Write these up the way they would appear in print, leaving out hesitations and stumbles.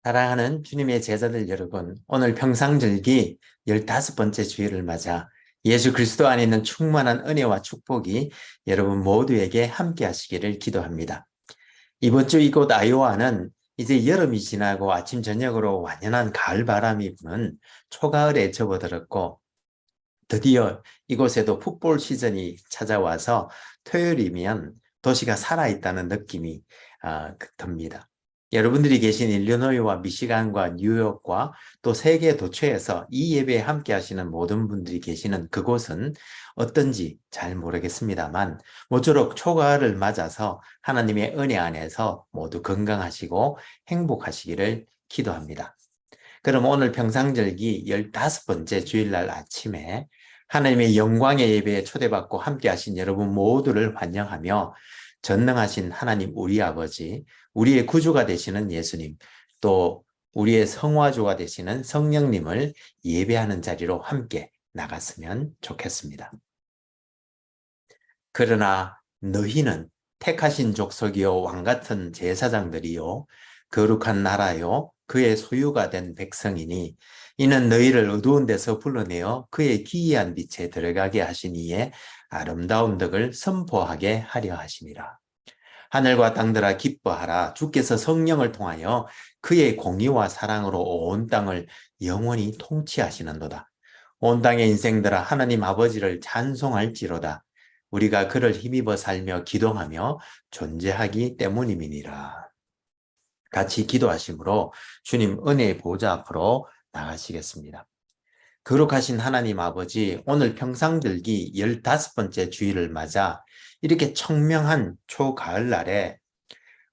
사랑하는 주님의 제자들 여러분, 오늘 평상절기 15번째 주일을 맞아 예수 그리스도 안에 있는 충만한 은혜와 축복이 여러분 모두에게 함께 하시기를 기도합니다. 이번 주 이곳 아이오와는 이제 여름이 지나고 아침 저녁으로 완연한 가을 바람이 부는 초가을에 접어들었고, 드디어 이곳에도 풋볼 시즌이 찾아와서 토요일이면 도시가 살아있다는 느낌이 듭니다. 여러분들이 계신 일리노이와 미시간과 뉴욕과 또 세계 도처에서 이 예배에 함께 하시는 모든 분들이 계시는 그곳은 어떤지 잘 모르겠습니다만, 모쪼록 초가을을 맞아서 하나님의 은혜 안에서 모두 건강하시고 행복하시기를 기도합니다. 그럼 오늘 평상절기 15번째 주일날 아침에 하나님의 영광의 예배에 초대받고 함께 하신 여러분 모두를 환영하며 전능하신 하나님 우리 아버지, 우리의 구주가 되시는 예수님, 또 우리의 성화주가 되시는 성령님을 예배하는 자리로 함께 나갔으면 좋겠습니다. 그러나 너희는 택하신 족속이요 왕같은 제사장들이요 거룩한 나라요 그의 소유가 된 백성이니 이는 너희를 어두운 데서 불러내어 그의 기이한 빛에 들어가게 하시니에 아름다운 덕을 선포하게 하려 하심이라. 하늘과 땅들아 기뻐하라. 주께서 성령을 통하여 그의 공의와 사랑으로 온 땅을 영원히 통치하시는도다. 온 땅의 인생들아 하나님 아버지를 찬송할지로다. 우리가 그를 힘입어 살며 기도하며 존재하기 때문임이니라. 같이 기도하심으로 주님 은혜의 보좌 앞으로 나가시겠습니다. 거룩하신 하나님 아버지, 오늘 평상절기 15번째 주일을 맞아 이렇게 청명한 초가을날에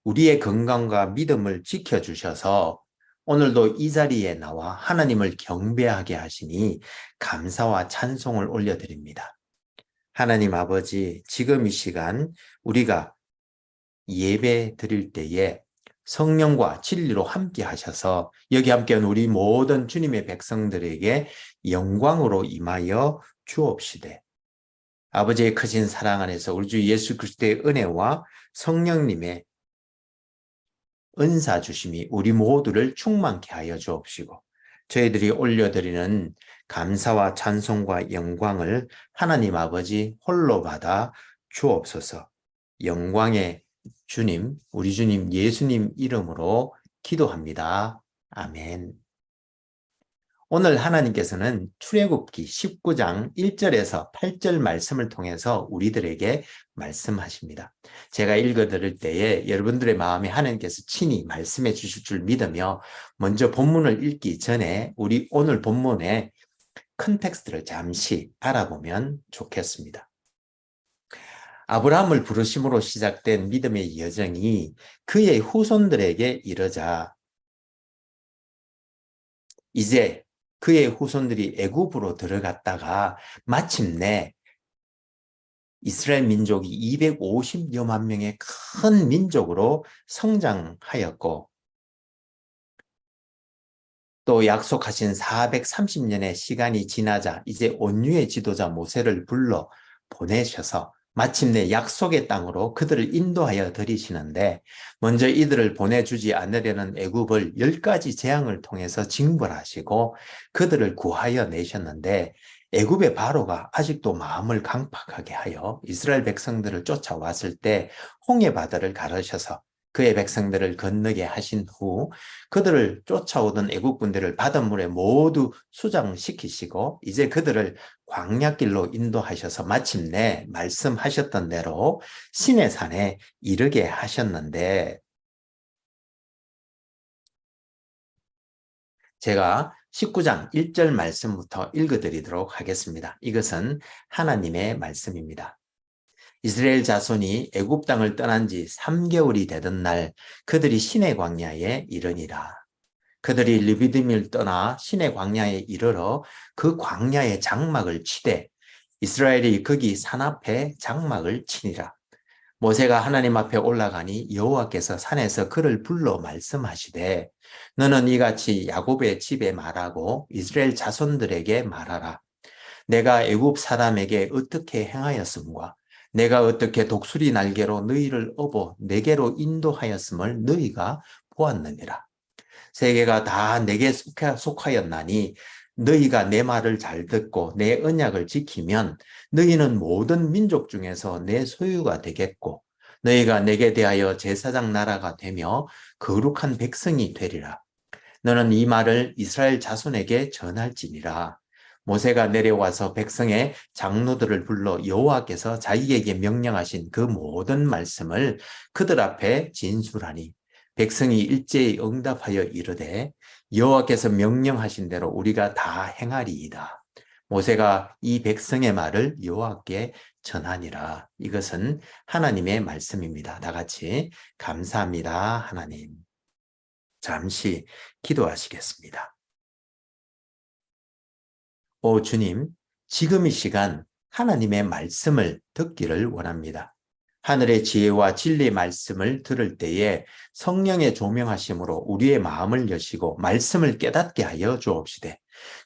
우리의 건강과 믿음을 지켜주셔서 오늘도 이 자리에 나와 하나님을 경배하게 하시니 감사와 찬송을 올려드립니다. 하나님 아버지, 지금 이 시간 우리가 예배 드릴 때에 성령과 진리로 함께 하셔서 여기 함께한 우리 모든 주님의 백성들에게 영광으로 임하여 주옵시되, 아버지의 크신 사랑 안에서 우리 주 예수 그리스도의 은혜와 성령님의 은사 주심이 우리 모두를 충만케 하여 주옵시고, 저희들이 올려드리는 감사와 찬송과 영광을 하나님 아버지 홀로 받아 주옵소서. 영광의 주님, 우리 주님 예수님 이름으로 기도합니다. 아멘. 오늘 하나님께서는 출애굽기 19장 1절에서 8절 말씀을 통해서 우리들에게 말씀하십니다. 제가 읽어드릴 때에 여러분들의 마음에 하나님께서 친히 말씀해 주실 줄 믿으며 먼저 본문을 읽기 전에 우리 오늘 본문의 컨텍스트를 잠시 알아보면 좋겠습니다. 아브라함을 부르심으로 시작된 믿음의 여정이 그의 후손들에게 이르자 이제 그의 후손들이 애굽으로 들어갔다가 마침내 이스라엘 민족이 250여만 명의 큰 민족으로 성장하였고, 또 약속하신 430년의 시간이 지나자 이제 온유의 지도자 모세를 불러 보내셔서 마침내 약속의 땅으로 그들을 인도하여 들이시는데, 먼저 이들을 보내주지 않으려는 애굽을 10가지 재앙을 통해서 징벌하시고 그들을 구하여 내셨는데, 애굽의 바로가 아직도 마음을 강팍하게 하여 이스라엘 백성들을 쫓아왔을 때 홍해 바다를 가르셔서 그의 백성들을 건너게 하신 후 그들을 쫓아오던 애국군대를 바닷물에 모두 수장시키시고 이제 그들을 광야길로 인도하셔서 마침내 말씀하셨던 대로 시내산에 이르게 하셨는데, 제가 19장 1절 말씀부터 읽어드리도록 하겠습니다. 이것은 하나님의 말씀입니다. 이스라엘 자손이 애굽 땅을 떠난 지 3개월이 되던 날 그들이 시내 광야에 이르니라. 그들이 르비딤을 떠나 시내 광야에 이르러 그 광야에 장막을 치되 이스라엘이 거기 산 앞에 장막을 치니라. 모세가 하나님 앞에 올라가니 여호와께서 산에서 그를 불러 말씀하시되 너는 이같이 야곱의 집에 말하고 이스라엘 자손들에게 말하라. 내가 애굽 사람에게 어떻게 행하였음과 내가 어떻게 독수리 날개로 너희를 업어 내게로 인도하였음을 너희가 보았느니라. 세계가 다 내게 속하였나니 너희가 내 말을 잘 듣고 내 언약을 지키면 너희는 모든 민족 중에서 내 소유가 되겠고 너희가 내게 대하여 제사장 나라가 되며 거룩한 백성이 되리라. 너는 이 말을 이스라엘 자손에게 전할지니라. 모세가 내려와서 백성의 장로들을 불러 여호와께서 자기에게 명령하신 그 모든 말씀을 그들 앞에 진술하니 백성이 일제히 응답하여 이르되 여호와께서 명령하신 대로 우리가 다 행하리이다. 모세가 이 백성의 말을 여호와께 전하니라. 이것은 하나님의 말씀입니다. 다 같이 감사합니다, 하나님. 잠시 기도하시겠습니다. 오 주님, 지금 이 시간 하나님의 말씀을 듣기를 원합니다. 하늘의 지혜와 진리의 말씀을 들을 때에 성령의 조명하심으로 우리의 마음을 여시고 말씀을 깨닫게 하여 주옵시되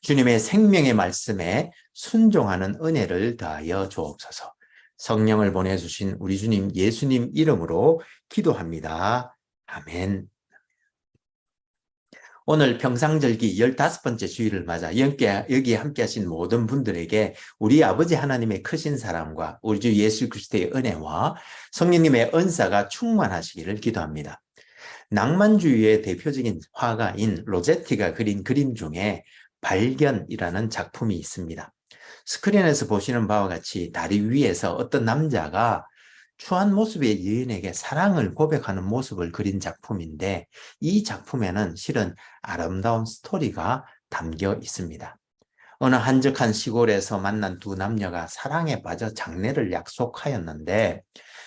주님의 생명의 말씀에 순종하는 은혜를 더하여 주옵소서. 성령을 보내주신 우리 주님 예수님 이름으로 기도합니다. 아멘. 오늘 평상절기 15번째 주일을 맞아 여기에 함께 하신 모든 분들에게 우리 아버지 하나님의 크신 사랑과 우리 주 예수 그리스도의 은혜와 성령님의 은사가 충만하시기를 기도합니다. 낭만주의의 대표적인 화가인 로제티가 그린 그림 중에 발견이라는 작품이 있습니다. 스크린에서 보시는 바와 같이 다리 위에서 어떤 남자가 추한 모습의 여인에게 사랑을 고백하는 모습을 그린 작품인데 이 작품에는 실은 아름다운 스토리가 담겨 있습니다. 어느 한적한 시골에서 만난 두 남녀가 사랑에 빠져 장래를 약속하였는데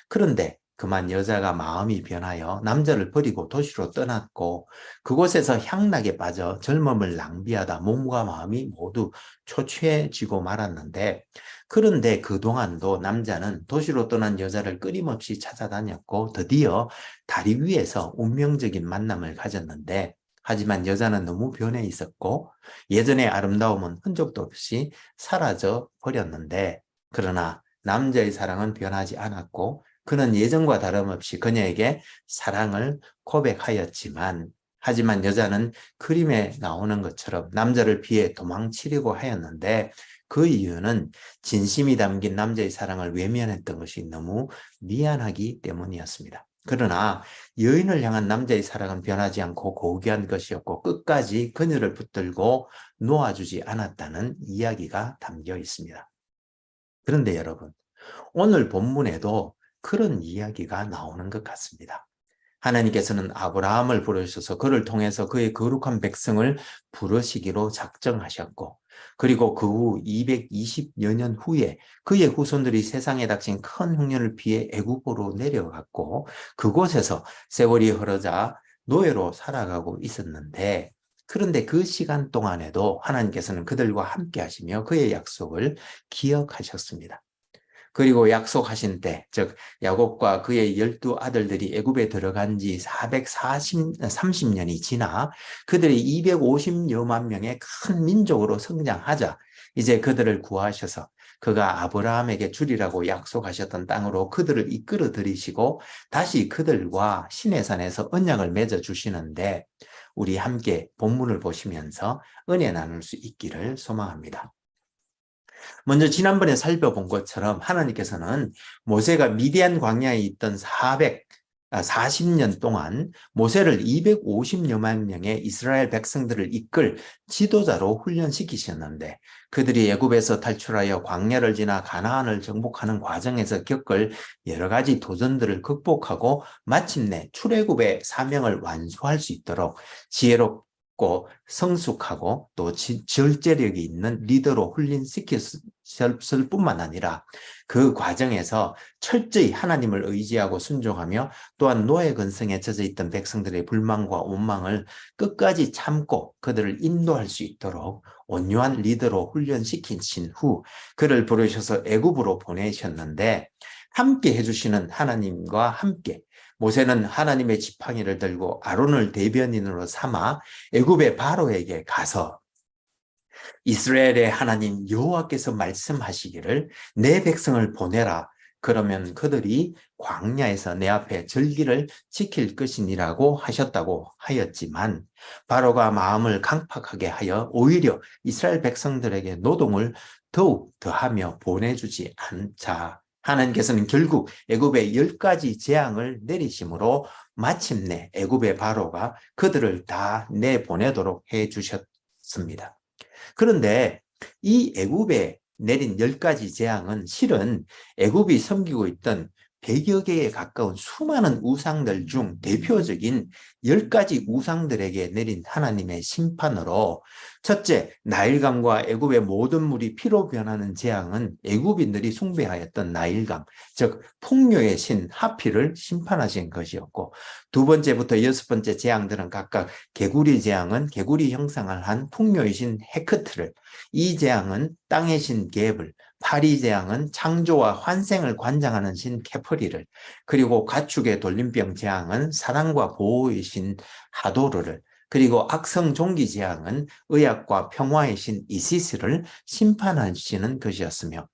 그런데 그만 여자가 마음이 변하여 남자를 버리고 도시로 떠났고 그곳에서 향락에 빠져 젊음을 낭비하다 몸과 마음이 모두 초췌해지고 말았는데 그런데 그동안도 남자는 도시로 떠난 여자를 끊임없이 찾아다녔고 드디어 다리 위에서 운명적인 만남을 가졌는데 하지만 여자는 너무 변해 있었고 예전의 아름다움은 흔적도 없이 사라져 버렸는데 그러나 남자의 사랑은 변하지 않았고 그는 예전과 다름없이 그녀에게 사랑을 고백하였지만 하지만 여자는 그림에 나오는 것처럼 남자를 피해 도망치려고 하였는데 그 이유는 진심이 담긴 남자의 사랑을 외면했던 것이 너무 미안하기 때문이었습니다. 그러나 여인을 향한 남자의 사랑은 변하지 않고 고귀한 것이었고 끝까지 그녀를 붙들고 놓아주지 않았다는 이야기가 담겨 있습니다. 그런데 여러분, 오늘 본문에도 그런 이야기가 나오는 것 같습니다. 하나님께서는 아브라함을 부르셔서 그를 통해서 그의 거룩한 백성을 부르시기로 작정하셨고 그리고 그 후 220여 년 후에 그의 후손들이 세상에 닥친 큰 흉년을 피해 애굽으로 내려갔고 그곳에서 세월이 흐르자 노예로 살아가고 있었는데 그런데 그 시간 동안에도 하나님께서는 그들과 함께 하시며 그의 약속을 기억하셨습니다. 그리고 약속하신 때, 즉 야곱과 그의 12 아들들이 애굽에 들어간 지 430년이 지나 그들이 250여만 명의 큰 민족으로 성장하자 이제 그들을 구하셔서 그가 아브라함에게 주리라고 약속하셨던 땅으로 그들을 이끌어 들이시고 다시 그들과 시내산에서 언약을 맺어 주시는데 우리 함께 본문을 보시면서 은혜 나눌 수 있기를 소망합니다. 먼저 지난번에 살펴본 것처럼 하나님께서는 모세가 미디안 광야에 있던 40년 동안 모세를 250여만 명의 이스라엘 백성들을 이끌 지도자로 훈련시키셨는데 그들이 애굽에서 탈출하여 광야를 지나 가나안을 정복하는 과정에서 겪을 여러 가지 도전들을 극복하고 마침내 출애굽의 사명을 완수할 수 있도록 지혜롭고 성숙하고 또 절제력이 있는 리더로 훈련시켰을 뿐만 아니라 그 과정에서 철저히 하나님을 의지하고 순종하며 또한 노예 근성에 젖어 있던 백성들의 불만과 원망을 끝까지 참고 그들을 인도할 수 있도록 온유한 리더로 훈련시키신 후 그를 부르셔서 애굽으로 보내셨는데 함께 해주시는 하나님과 함께 모세는 하나님의 지팡이를 들고 아론을 대변인으로 삼아 애굽의 바로에게 가서 이스라엘의 하나님 여호와께서 말씀하시기를 내 백성을 보내라 그러면 그들이 광야에서 내 앞에 절기를 지킬 것이니라고 하셨다고 하였지만 바로가 마음을 강팍하게 하여 오히려 이스라엘 백성들에게 노동을 더욱 더하며 보내주지 않자 하나님께서는 결국 애굽에 10가지 재앙을 내리심으로 마침내 애굽의 바로가 그들을 다 내보내도록 해주셨습니다. 그런데 이 애굽에 내린 10가지 재앙은 실은 애굽이 섬기고 있던 100여 개에 가까운 수많은 우상들 중 대표적인 10가지 우상들에게 내린 하나님의 심판으로, 첫째, 나일강과 애굽의 모든 물이 피로 변하는 재앙은 애굽인들이 숭배하였던 나일강, 즉 풍요의 신 하필을 심판하신 것이었고, 두 번째부터 여섯 번째 재앙들은 각각 개구리 재앙은 개구리 형상을 한 풍요의 신 헤크트를, 이 재앙은 땅의 신 geb을, 파리 재앙은 창조와 환생을 관장하는 신 케프리를, 그리고 가축의 돌림병 재앙은 사랑과 보호의 신 하도르를, 그리고 악성 종기 재앙은 의학과 평화의 신 이시스를 심판하시는 것이었으며,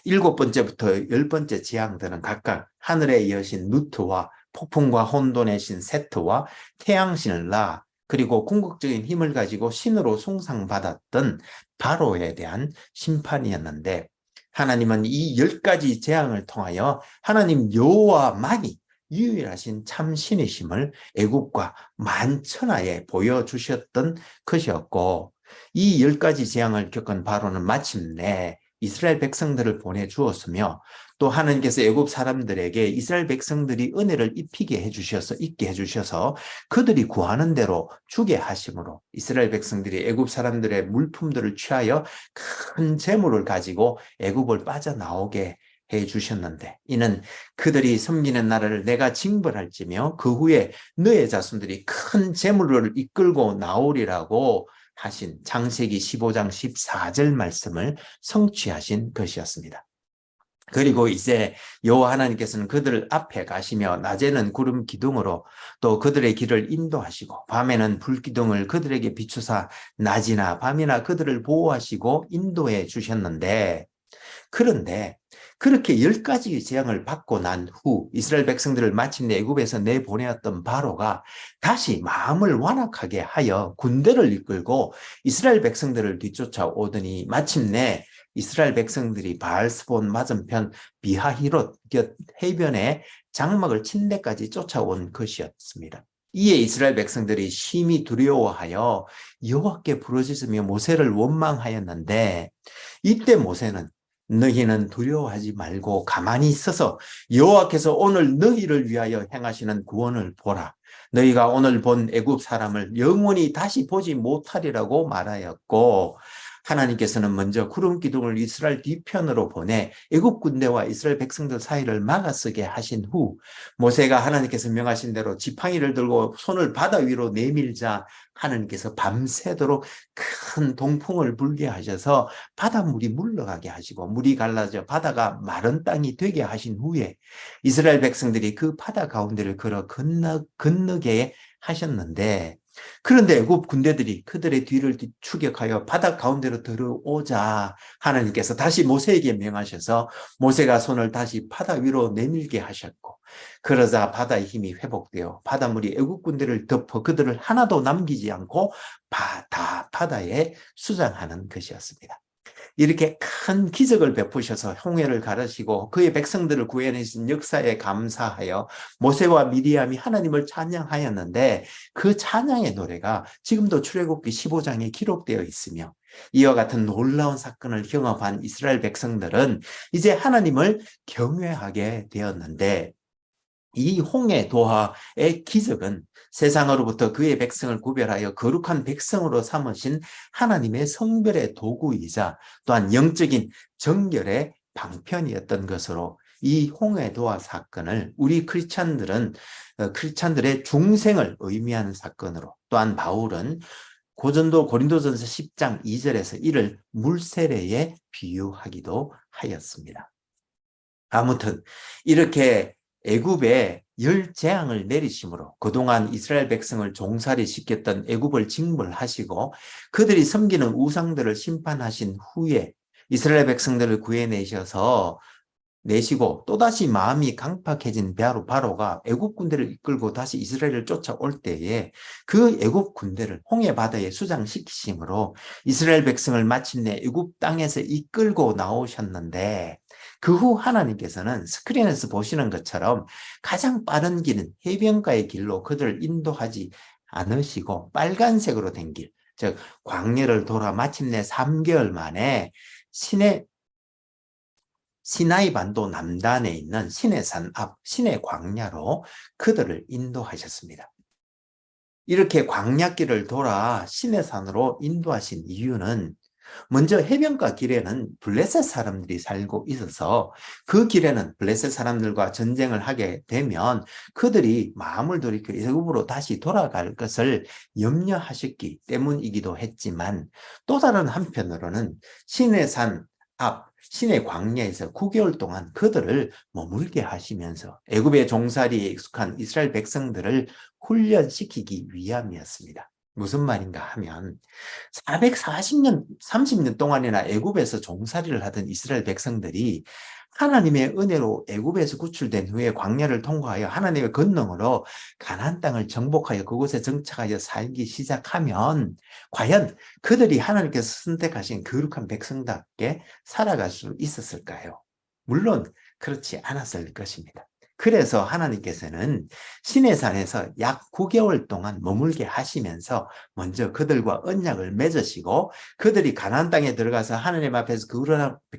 7번째부터 10번째 재앙들은 각각 하늘의 여신 누트와 폭풍과 혼돈의 신 세트와 태양신 라, 그리고 궁극적인 힘을 가지고 신으로 숭상받았던 바로에 대한 심판이었는데, 하나님은 이 10가지 재앙을 통하여 하나님 여호와만이 유일하신 참 신이심을 애국과 만천하에 보여주셨던 것이었고, 이 10가지 재앙을 겪은 바로는 마침내 이스라엘 백성들을 보내주었으며, 또 하나님께서 애굽 사람들에게 이스라엘 백성들이 은혜를 있게 해주셔서 그들이 구하는 대로 주게 하심으로 이스라엘 백성들이 애굽 사람들의 물품들을 취하여 큰 재물을 가지고 애굽을 빠져나오게 해주셨는데, 이는 그들이 섬기는 나라를 내가 징벌할지며 그 후에 너의 자손들이 큰 재물을 이끌고 나오리라고 하신 창세기 15장 14절 말씀을 성취하신 것이었습니다. 그리고 이제 여호와 하나님께서는 그들 앞에 가시며 낮에는 구름 기둥으로 또 그들의 길을 인도하시고 밤에는 불 기둥을 그들에게 비추사 낮이나 밤이나 그들을 보호하시고 인도해 주셨는데, 그런데 그렇게 10가지 재앙을 받고 난 후 이스라엘 백성들을 마침내 애굽에서 내보내었던 바로가 다시 마음을 완악하게 하여 군대를 이끌고 이스라엘 백성들을 뒤쫓아오더니 마침내 이스라엘 백성들이 바알스본 맞은편 비하히롯 해변에 장막을 친 데까지 쫓아온 것이었습니다. 이에 이스라엘 백성들이 심히 두려워하여 여호와께 부르짖으며 모세를 원망하였는데, 이때 모세는 너희는 두려워하지 말고 가만히 있어서 여호와께서 오늘 너희를 위하여 행하시는 구원을 보라. 너희가 오늘 본 애굽 사람을 영원히 다시 보지 못하리라고 말하였고, 하나님께서는 먼저 구름 기둥을 이스라엘 뒤편으로 보내 애굽 군대와 이스라엘 백성들 사이를 막아서게 하신 후 모세가 하나님께서 명하신 대로 지팡이를 들고 손을 바다 위로 내밀자 하나님께서 밤새도록 큰 동풍을 불게 하셔서 바닷물이 물러가게 하시고 물이 갈라져 바다가 마른 땅이 되게 하신 후에 이스라엘 백성들이 그 바다 가운데를 걸어 건너게 하셨는데, 그런데 애굽 군대들이 그들의 뒤를 추격하여 바다 가운데로 들어오자 하나님께서 다시 모세에게 명하셔서 모세가 손을 다시 바다 위로 내밀게 하셨고, 그러자 바다의 힘이 회복되어 바닷물이 애굽 군대를 덮어 그들을 하나도 남기지 않고 다 바다에 수장하는 것이었습니다. 이렇게 큰 기적을 베푸셔서 홍해를 가르시고 그의 백성들을 구해내신 역사에 감사하여 모세와 미리암이 하나님을 찬양하였는데, 그 찬양의 노래가 지금도 출애굽기 15장에 기록되어 있으며, 이와 같은 놀라운 사건을 경험한 이스라엘 백성들은 이제 하나님을 경외하게 되었는데, 이 홍해 도하의 기적은 세상으로부터 그의 백성을 구별하여 거룩한 백성으로 삼으신 하나님의 성별의 도구이자 또한 영적인 정결의 방편이었던 것으로, 이 홍해 도하 사건을 우리 크리스찬들의 중생을 의미하는 사건으로, 또한 바울은 고린도전서 10장 2절에서 이를 물세례에 비유하기도 하였습니다. 아무튼 이렇게 애굽에 10재앙을 내리심으로 그동안 이스라엘 백성을 종살이 시켰던 애굽을 징벌하시고 그들이 섬기는 우상들을 심판하신 후에 이스라엘 백성들을 구해내셔서 내시고 또다시 마음이 강팍해진 바로가 애굽 군대를 이끌고 다시 이스라엘을 쫓아올 때에 그 애굽 군대를 홍해 바다에 수장시키심으로 이스라엘 백성을 마침내 애굽 땅에서 이끌고 나오셨는데, 그 후 하나님께서는 스크린에서 보시는 것처럼 가장 빠른 길은 해변가의 길로 그들을 인도하지 않으시고 빨간색으로 된 길, 즉 광야를 돌아 마침내 3개월 만에 시나이 반도 남단에 있는 시내산 앞 시내 광야로 그들을 인도하셨습니다. 이렇게 광야길을 돌아 시내산으로 인도하신 이유는, 먼저 해변가 길에는 블레셋 사람들이 살고 있어서 그 길에는 블레셋 사람들과 전쟁을 하게 되면 그들이 마음을 돌이켜 애굽으로 다시 돌아갈 것을 염려하셨기 때문이기도 했지만, 또 다른 한편으로는 시내산 앞 시내 광야에서 9개월 동안 그들을 머물게 하시면서 애굽의 종살이에 익숙한 이스라엘 백성들을 훈련시키기 위함이었습니다. 무슨 말인가 하면 440년, 30년 동안이나 애굽에서 종살이를 하던 이스라엘 백성들이 하나님의 은혜로 애굽에서 구출된 후에 광야를 통과하여 하나님의 권능으로 가나안 땅을 정복하여 그곳에 정착하여 살기 시작하면 과연 그들이 하나님께서 선택하신 거룩한 백성답게 살아갈 수 있었을까요? 물론 그렇지 않았을 것입니다. 그래서 하나님께서는 시내산에서 약 9개월 동안 머물게 하시면서 먼저 그들과 언약을 맺으시고 그들이 가나안 땅에 들어가서 하나님 앞에서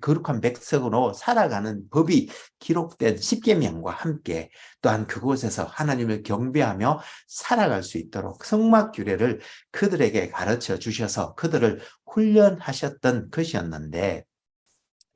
거룩한 백성으로 살아가는 법이 기록된 십계명과 함께 또한 그곳에서 하나님을 경배하며 살아갈 수 있도록 성막 규례를 그들에게 가르쳐 주셔서 그들을 훈련하셨던 것이었는데,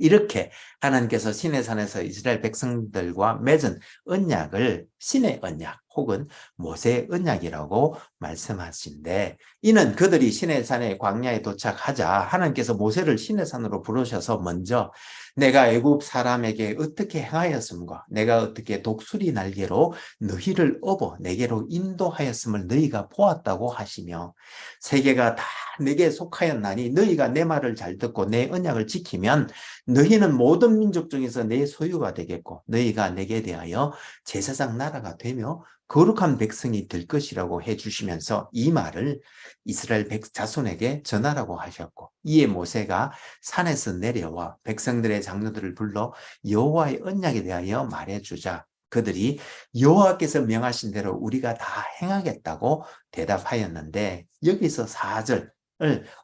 이렇게 하나님께서 시내산에서 이스라엘 백성들과 맺은 언약을 신의 언약 혹은 모세의 언약이라고 말씀하신데, 이는 그들이 시내산의 광야에 도착하자 하나님께서 모세를 시내산으로 부르셔서 먼저 내가 애굽 사람에게 어떻게 행하였음과 내가 어떻게 독수리 날개로 너희를 업어 내게로 인도하였음을 너희가 보았다고 하시며, 세계가 다 내게 속하였나니 너희가 내 말을 잘 듣고 내 언약을 지키면 너희는 모든 민족 중에서 내 소유가 되겠고 너희가 내게 대하여 제사장 나라가 되며 거룩한 백성이 될 것이라고 해주시면서 이 말을 이스라엘 자손에게 전하라고 하셨고, 이에 모세가 산에서 내려와 백성들의 장로들을 불러 여호와의 언약에 대하여 말해주자 그들이 여호와께서 명하신 대로 우리가 다 행하겠다고 대답하였는데, 여기서 4절을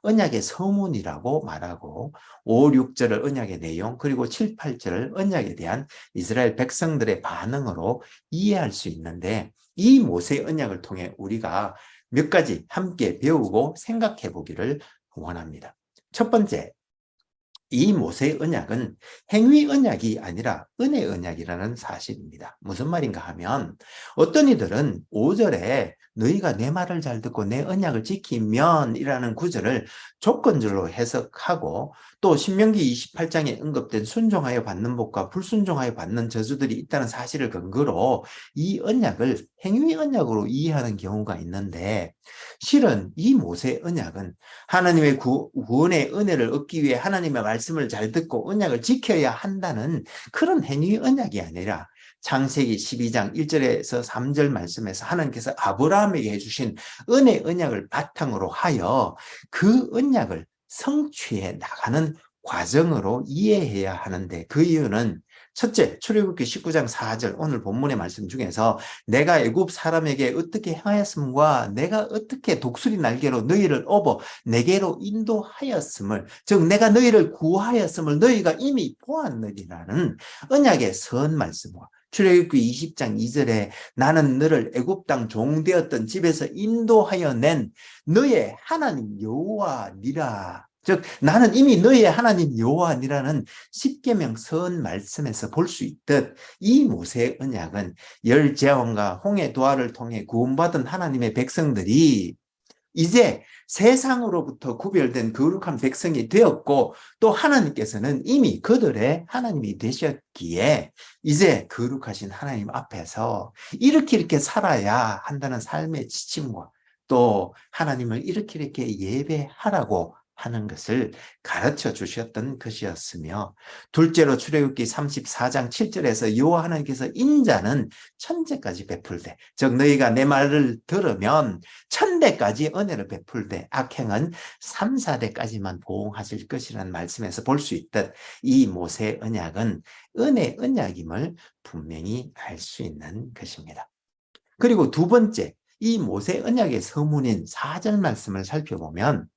언약의 서문이라고 말하고 5, 6절을 언약의 내용, 그리고 7, 8절을 언약에 대한 이스라엘 백성들의 반응으로 이해할 수 있는데, 이 모세의 언약을 통해 우리가 몇 가지 함께 배우고 생각해 보기를 원합니다. 첫 번째, 이 모세의 언약은 행위 언약이 아니라 은혜 언약이라는 사실입니다. 무슨 말인가 하면, 어떤 이들은 5절에 너희가 내 말을 잘 듣고 내 언약을 지키면 이라는 구절을 조건절로 해석하고, 또 신명기 28장에 언급된 순종하여 받는 복과 불순종하여 받는 저주들이 있다는 사실을 근거로 이 언약을 행위 언약으로 이해하는 경우가 있는데, 실은 이 모세의 언약은 하나님의 구원의 은혜를 얻기 위해 하나님의 말씀을 잘 듣고 언약을 지켜야 한다는 그런 행위 언약이 아니라, 창세기 12장 1절에서 3절 말씀에서 하나님께서 아브라함에게 해주신 은혜 언약을 바탕으로 하여 그 언약을 성취해 나가는 과정으로 이해해야 하는데, 그 이유는 첫째, 출애굽기 19장 4절 오늘 본문의 말씀 중에서 내가 애굽 사람에게 어떻게 행하였음과 내가 어떻게 독수리 날개로 너희를 업어 내게로 인도하였음을, 즉 내가 너희를 구하였음을 너희가 이미 보았느니라는 언약의 선 말씀과 출애굽기 20장 2절에 나는 너를 애굽 땅 종되었던 집에서 인도하여 낸 너의 하나님 여호와니라, 즉 나는 이미 너의 하나님 여호와니라는 십계명 선 말씀에서 볼 수 있듯, 이 모세의 언약은 열 제왕과 홍해 도하를 통해 구원받은 하나님의 백성들이 이제 세상으로부터 구별된 거룩한 백성이 되었고, 또 하나님께서는 이미 그들의 하나님이 되셨기에 이제 거룩하신 하나님 앞에서 이렇게 살아야 한다는 삶의 지침과 또 하나님을 이렇게 예배하라고 하는 것을 가르쳐 주셨던 것이었으며, 둘째로 출애굽기 34장 7절에서 여호와 하나님께서 인자는 천대까지 베풀되, 즉 너희가 내 말을 들으면 천대까지 은혜를 베풀되 악행은 3, 4대까지만 보응하실 것이라는 말씀에서 볼 수 있듯 이 모세 언약은 은혜 언약임을 분명히 알 수 있는 것입니다. 그리고 두 번째, 이 모세 언약의 서문인 4절 말씀을 살펴보면,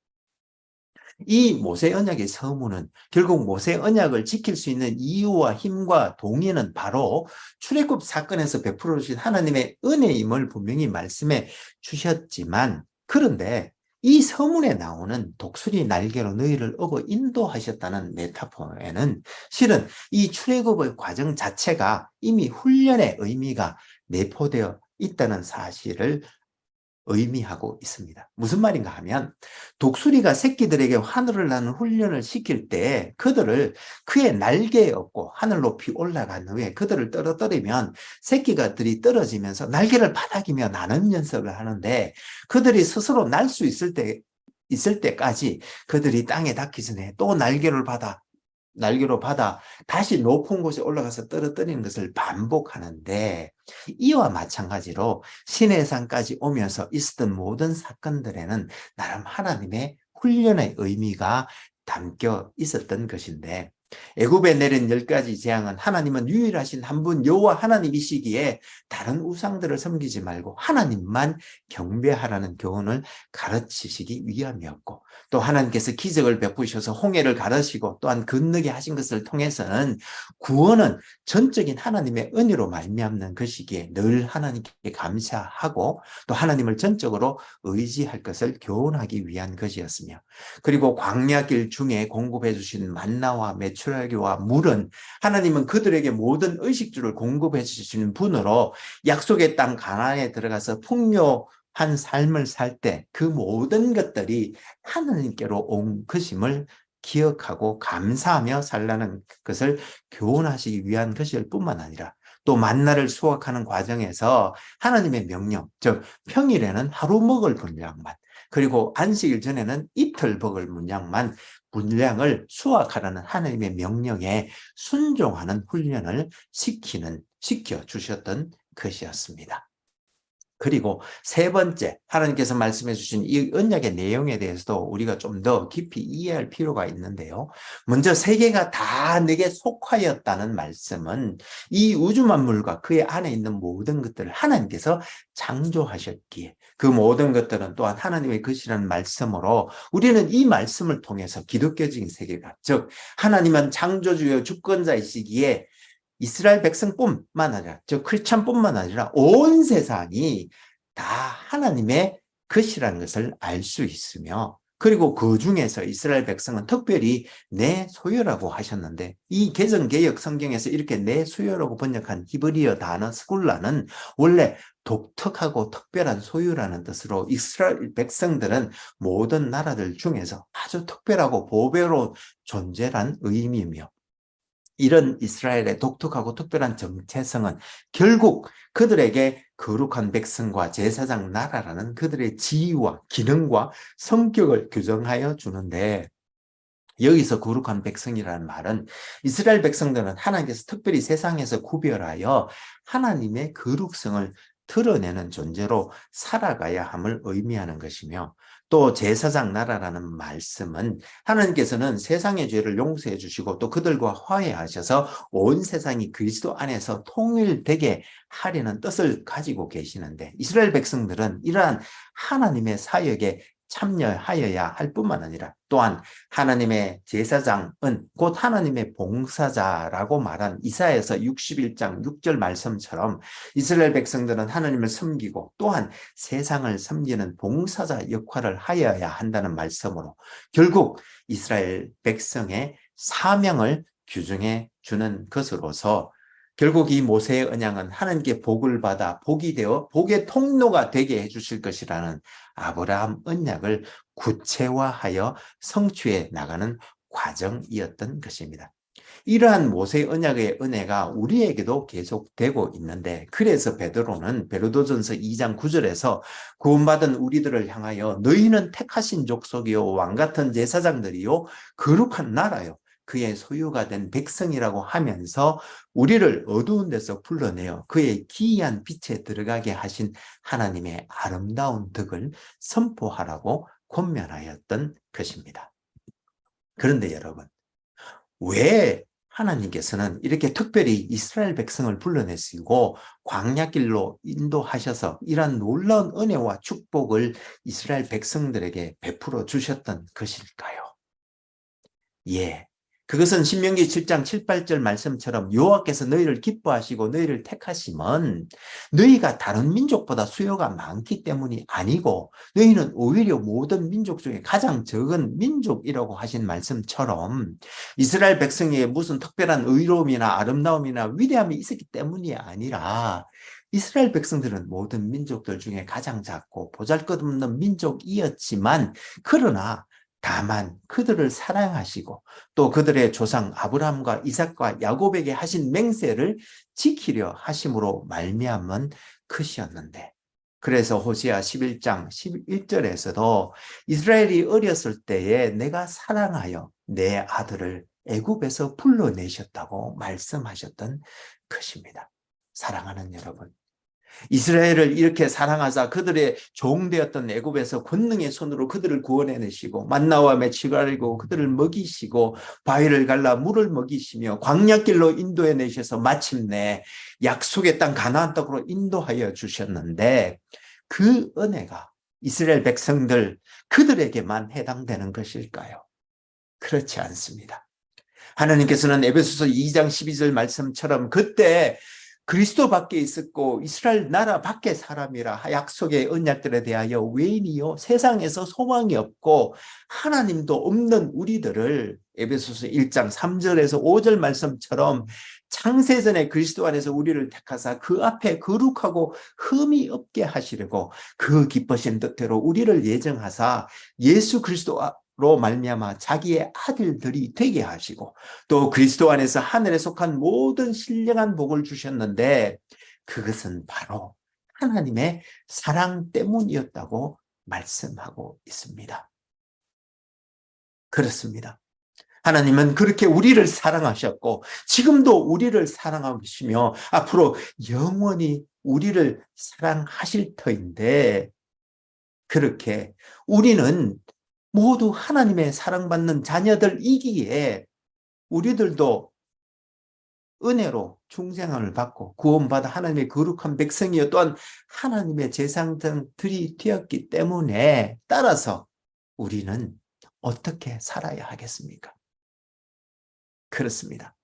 이 모세 언약의 서문은 결국 모세 언약을 지킬 수 있는 이유와 힘과 동의는 바로 출애굽 사건에서 베풀어 주신 하나님의 은혜임을 분명히 말씀해 주셨지만, 그런데 이 서문에 나오는 독수리 날개로 너희를 업어 인도하셨다는 메타포에는 실은 이 출애굽의 과정 자체가 이미 훈련의 의미가 내포되어 있다는 사실을 의미하고 있습니다. 무슨 말인가 하면, 독수리가 새끼들에게 하늘을 나는 훈련을 시킬 때 그들을 그의 날개에 업고 하늘 높이 올라간 후에 그들을 떨어뜨리면 새끼가들이 떨어지면서 날개를 바닥이며 나는 연습을 하는데, 그들이 스스로 날 수 있을 때까지 그들이 땅에 닿기 전에 또 날개로 받아 다시 높은 곳에 올라가서 떨어뜨리는 것을 반복하는데, 이와 마찬가지로 시내산까지 오면서 있었던 모든 사건들에는 나름 하나님의 훈련의 의미가 담겨 있었던 것인데, 애굽에 내린 10가지 재앙은 하나님은 유일하신 한 분 여호와 하나님이시기에 다른 우상들을 섬기지 말고 하나님만 경배하라는 교훈을 가르치시기 위함이었고, 또 하나님께서 기적을 베푸셔서 홍해를 가르시고 또한 건너게 하신 것을 통해서는 구원은 전적인 하나님의 은혜로 말미암는 것이기에 늘 하나님께 감사하고 또 하나님을 전적으로 의지할 것을 교훈하기 위한 것이었으며, 그리고 광야길 중에 공급해 주신 만나와 메추라기와 물은 하나님은 그들에게 모든 의식주를 공급해 주시는 분으로 약속의 땅 가나안에 들어가서 풍요한 삶을 살 때 그 모든 것들이 하나님께로 온 것임을 기억하고 감사하며 살라는 것을 교훈하시기 위한 것일 뿐만 아니라, 또 만나를 수확하는 과정에서 하나님의 명령, 즉 평일에는 하루 먹을 분량만, 그리고 안식일 전에는 이틀 먹을 분량을 수확하라는 하나님의 명령에 순종하는 훈련을 시켜주셨던 것이었습니다. 그리고 세 번째, 하나님께서 말씀해 주신 이 언약의 내용에 대해서도 우리가 좀 더 깊이 이해할 필요가 있는데요. 먼저 세계가 다 내게 속하였다는 말씀은 이 우주 만물과 그의 안에 있는 모든 것들을 하나님께서 창조하셨기에 그 모든 것들은 또한 하나님의 것이라는 말씀으로, 우리는 이 말씀을 통해서 기독교적인 세계가, 즉 하나님은 창조주요 주권자이시기에 이스라엘 백성뿐만 아니라, 즉 크리스찬뿐만 아니라 온 세상이 다 하나님의 것이라는 것을 알 수 있으며, 그리고 그 중에서 이스라엘 백성은 특별히 내 소유라고 하셨는데, 이 개정개역 성경에서 이렇게 내 소유라고 번역한 히브리어 단어 스굴라는 원래 독특하고 특별한 소유라는 뜻으로 이스라엘 백성들은 모든 나라들 중에서 아주 특별하고 보배로운 존재란 의미이며, 이런 이스라엘의 독특하고 특별한 정체성은 결국 그들에게 거룩한 백성과 제사장 나라라는 그들의 지위와 기능과 성격을 규정하여 주는데, 여기서 거룩한 백성이라는 말은 이스라엘 백성들은 하나님께서 특별히 세상에서 구별하여 하나님의 거룩성을 드러내는 존재로 살아가야 함을 의미하는 것이며, 또 제사장 나라라는 말씀은 하나님께서는 세상의 죄를 용서해 주시고 또 그들과 화해하셔서 온 세상이 그리스도 안에서 통일되게 하려는 뜻을 가지고 계시는데, 이스라엘 백성들은 이러한 하나님의 사역에 참여하여야 할 뿐만 아니라, 또한 하나님의 제사장은 곧 하나님의 봉사자라고 말한 이사야서 61장 6절 말씀처럼 이스라엘 백성들은 하나님을 섬기고 또한 세상을 섬기는 봉사자 역할을 하여야 한다는 말씀으로, 결국 이스라엘 백성의 사명을 규정해 주는 것으로서, 결국 이 모세의 언약은 하나님께 복을 받아 복이 되어 복의 통로가 되게 해주실 것이라는 아브라함 언약을 구체화하여 성취해 나가는 과정이었던 것입니다. 이러한 모세의 언약의 은혜가 우리에게도 계속되고 있는데, 그래서 베드로전서 2장 9절에서 구원받은 우리들을 향하여 너희는 택하신 족속이요 왕같은 제사장들이요 거룩한 나라요 그의 소유가 된 백성이라고 하면서 우리를 어두운 데서 불러내어 그의 기이한 빛에 들어가게 하신 하나님의 아름다운 덕을 선포하라고 권면하였던 것입니다. 그런데 여러분, 왜 하나님께서는 이렇게 특별히 이스라엘 백성을 불러내시고 광야길로 인도하셔서 이러한 놀라운 은혜와 축복을 이스라엘 백성들에게 베풀어 주셨던 것일까요? 예. 그것은 신명기 7장 7, 8절 말씀처럼 여호와께서 너희를 기뻐하시고 너희를 택하심은 너희가 다른 민족보다 수요가 많기 때문이 아니고 너희는 오히려 모든 민족 중에 가장 적은 민족이라고 하신 말씀처럼 이스라엘 백성에게 무슨 특별한 의로움이나 아름다움이나 위대함이 있었기 때문이 아니라 이스라엘 백성들은 모든 민족들 중에 가장 작고 보잘것없는 민족이었지만, 그러나 다만 그들을 사랑하시고 또 그들의 조상 아브라함과 이삭과 야곱에게 하신 맹세를 지키려 하심으로 말미암은 것이었는데, 그래서 호세아 11장 11절에서도 이스라엘이 어렸을 때에 내가 사랑하여 내 아들을 애굽에서 불러내셨다고 말씀하셨던 것입니다. 사랑하는 여러분, 이스라엘을 이렇게 사랑하사 그들의 종되었던 애굽에서 권능의 손으로 그들을 구원해내시고 만나와 맺히고 가리고 그들을 먹이시고 바위를 갈라 물을 먹이시며 광야길로 인도해내셔서 마침내 약속의 땅 가나안 땅으로 인도하여 주셨는데, 그 은혜가 이스라엘 백성들 그들에게만 해당되는 것일까요? 그렇지 않습니다. 하나님께서는 에베소서 2장 12절 말씀처럼 그때 그리스도 밖에 있었고 이스라엘 나라 밖에 사람이라 약속의 언약들에 대하여 외인이요 세상에서 소망이 없고 하나님도 없는 우리들을 에베소서 1장 3절에서 5절 말씀처럼 창세전에 그리스도 안에서 우리를 택하사 그 앞에 거룩하고 흠이 없게 하시려고 그 기쁘신 뜻대로 우리를 예정하사 예수 그리스도로 말미암아 자기의 아들들이 되게 하시고 또 그리스도 안에서 하늘에 속한 모든 신령한 복을 주셨는데, 그것은 바로 하나님의 사랑 때문이었다고 말씀하고 있습니다. 그렇습니다. 하나님은 그렇게 우리를 사랑하셨고 지금도 우리를 사랑하시며 앞으로 영원히 우리를 사랑하실 터인데, 그렇게 우리는 모두 하나님의 사랑받는 자녀들이기에 우리들도 은혜로 중생함을 받고 구원받아 하나님의 거룩한 백성이요 또한 하나님의 제사장들이 되었기 때문에, 따라서 우리는 어떻게 살아야 하겠습니까? 그렇습니다.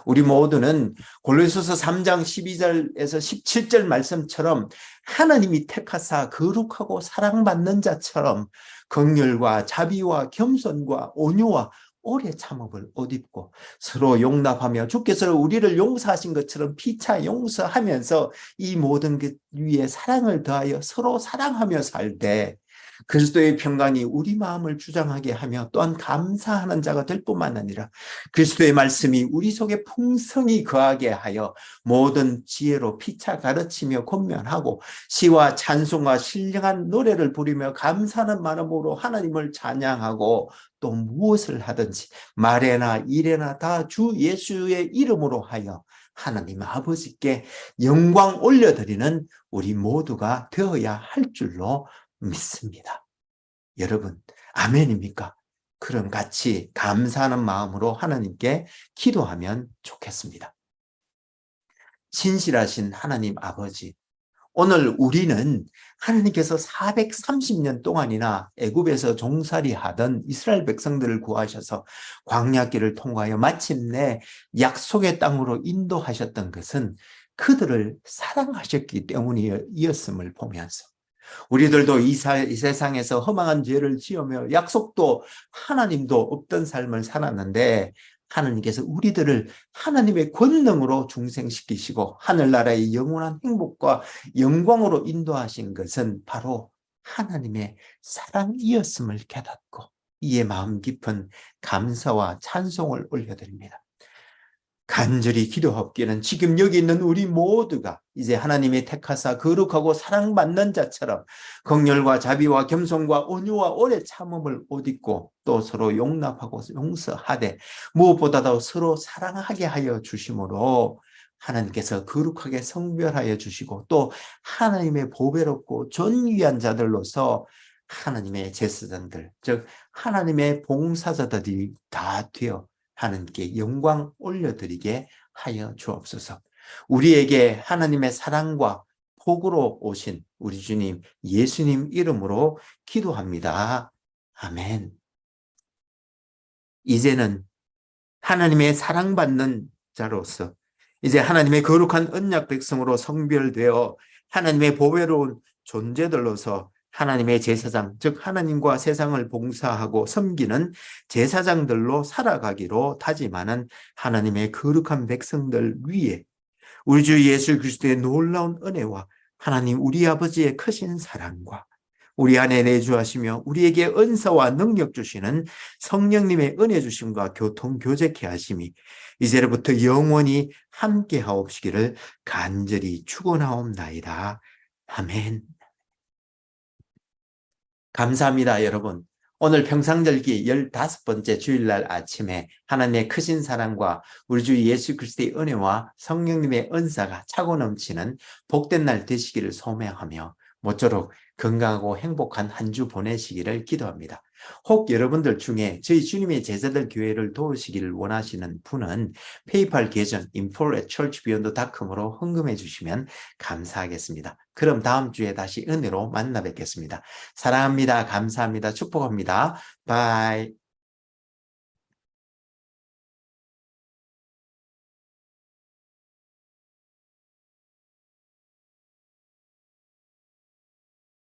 우리 모두는 골로새서 3장 12절에서 17절 말씀처럼 하나님이 택하사 거룩하고 사랑받는 자처럼 긍휼과 자비와 겸손과 온유와 오래 참음을 옷 입고 서로 용납하며 주께서 우리를 용서하신 것처럼 피차 용서하면서 이 모든 것 위에 사랑을 더하여 서로 사랑하며 살되 그리스도의 평강이 우리 마음을 주장하게 하며 또한 감사하는 자가 될 뿐만 아니라 그리스도의 말씀이 우리 속에 풍성히 거하게 하여 모든 지혜로 피차 가르치며 권면하고 시와 찬송과 신령한 노래를 부리며 감사하는 마음으로 하나님을 찬양하고 또 무엇을 하든지 말에나 일에나 다 주 예수의 이름으로 하여 하나님 아버지께 영광 올려드리는 우리 모두가 되어야 할 줄로 믿습니다. 여러분, 아멘입니까? 그럼 같이 감사하는 마음으로 하나님께 기도하면 좋겠습니다. 신실하신 하나님 아버지, 오늘 우리는 하나님께서 430년 동안이나 애굽에서 종살이 하던 이스라엘 백성들을 구하셔서 광야길을 통과하여 마침내 약속의 땅으로 인도하셨던 것은 그들을 사랑하셨기 때문이었음을 보면서 우리들도 이 세상에서 허망한 죄를 지으며 약속도 하나님도 없던 삶을 살았는데, 하나님께서 우리들을 하나님의 권능으로 중생시키시고 하늘나라의 영원한 행복과 영광으로 인도하신 것은 바로 하나님의 사랑이었음을 깨닫고 이에 마음 깊은 감사와 찬송을 올려드립니다. 간절히 기도하옵기는 지금 여기 있는 우리 모두가 이제 하나님의 택하사 거룩하고 사랑받는 자처럼 긍휼과 자비와 겸손과 온유와 오래 참음을 옷 입고 또 서로 용납하고 용서하되 무엇보다도 서로 사랑하게 하여 주심으로 하나님께서 거룩하게 성별하여 주시고 또 하나님의 보배롭고 존귀한 자들로서 하나님의 제사장들, 즉 하나님의 봉사자들이 다 되어 하나님께 영광 올려드리게 하여 주옵소서. 우리에게 하나님의 사랑과 복으로 오신 우리 주님 예수님 이름으로 기도합니다. 아멘. 이제는 하나님의 사랑받는 자로서 이제 하나님의 거룩한 언약 백성으로 성별되어 하나님의 보배로운 존재들로서 하나님의 제사장, 즉 하나님과 세상을 봉사하고 섬기는 제사장들로 살아가기로 다짐하는 하나님의 거룩한 백성들 위에 우리 주 예수 그리스도의 놀라운 은혜와 하나님 우리 아버지의 크신 사랑과 우리 안에 내주하시며 우리에게 은사와 능력 주시는 성령님의 은혜 주심과 교통 교제케 하심이 이제로부터 영원히 함께 하옵시기를 간절히 축원하옵나이다. 아멘. 감사합니다, 여러분. 오늘 평상절기 15번째 주일날 아침에 하나님의 크신 사랑과 우리 주 예수 그리스도의 은혜와 성령님의 은사가 차고 넘치는 복된 날 되시기를 소망하며 모쪼록 건강하고 행복한 한 주 보내시기를 기도합니다. 혹 여러분들 중에 저희 주님의 제자들 교회를 도우시기를 원하시는 분은 페이팔 계정 info@churchbeyond.com으로 헌금해 주시면 감사하겠습니다. 그럼 다음 주에 다시 은혜로 만나 뵙겠습니다. 사랑합니다. 감사합니다. 축복합니다. 바이.